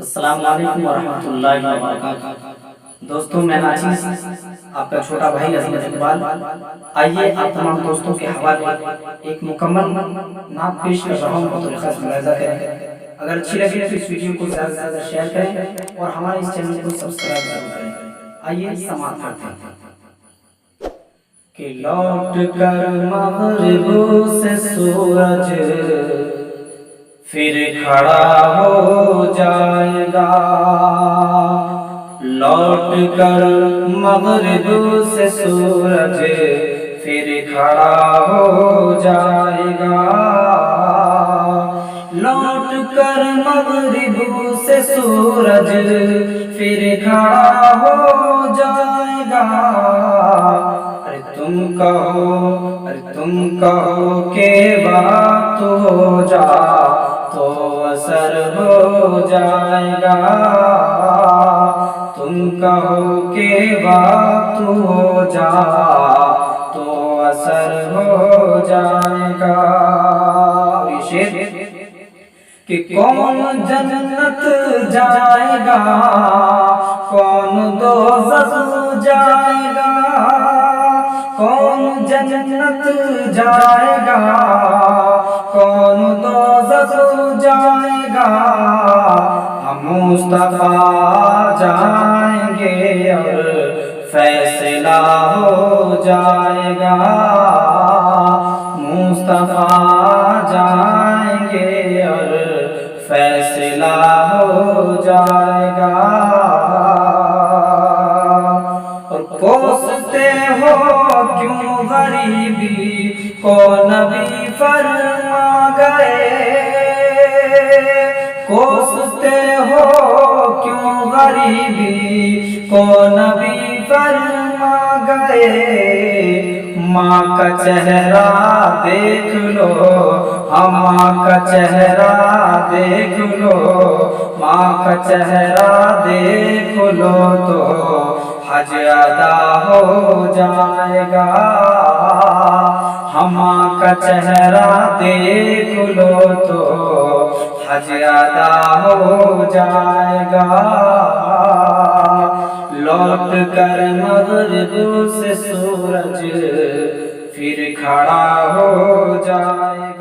السلام علیکم ورحمۃ اللہ وبرکاتہ۔ دوستوں، میں ناچیز آپ کا چھوٹا بھائی عظمت اقبال، آئیے آپ تمام دوستوں کے حوالے ایک مکمل نعت پیش کر رہا ہوں، بطور خاص ملاحظہ کریں۔ اگر اچھی لگے تو اس ویڈیو کو زیادہ سے زیادہ شیئر کریں اور ہمارے اس چینل کو سبسکرائب ضرور کریں۔ آئیے سماعت کرتے ہیں کہ لوٹ کر مغرب سے سورج پھر کھڑا ہو جائے گا، لوٹ کر مغرب سے سورج پھر کھڑا ہو جائے گا، لوٹ کر مغرب سے سورج پھر کھڑا ہو جائے گا۔ ارے تم کہو کہ وقت ہو جا تو اثر ہو جائے گا، تم کہو کہ وقت ہو جا تو اثر ہو جائے گا۔ کہ کون جنت جائے گا، کون دوزخ جائے گا، کون جنت جائے گا، کون دوزخ جائے گا۔ ہم مصطفیٰ جائیں گے اور فیصلہ ہو جائے گا، مصطفیٰ جائیں گے اور فیصلہ ہو جائے گا۔ اور کوستے ہو کیوں غریبی کو نبی فرما گئے، کوستے ہو کیوں غریبی کو نبی فرما گئے۔ ماں کا چہرہ دیکھ لو، ماں کا چہرہ دیکھ لو، ماں کا چہرہ دیکھ لو تو حج ادا ہو جائے گا، ماں کا چہرہ دیکھ لو تو حج ادا ہو جائے گا، لوٹ کر مغرب سے سورج پھر کھڑا ہو جائے گا۔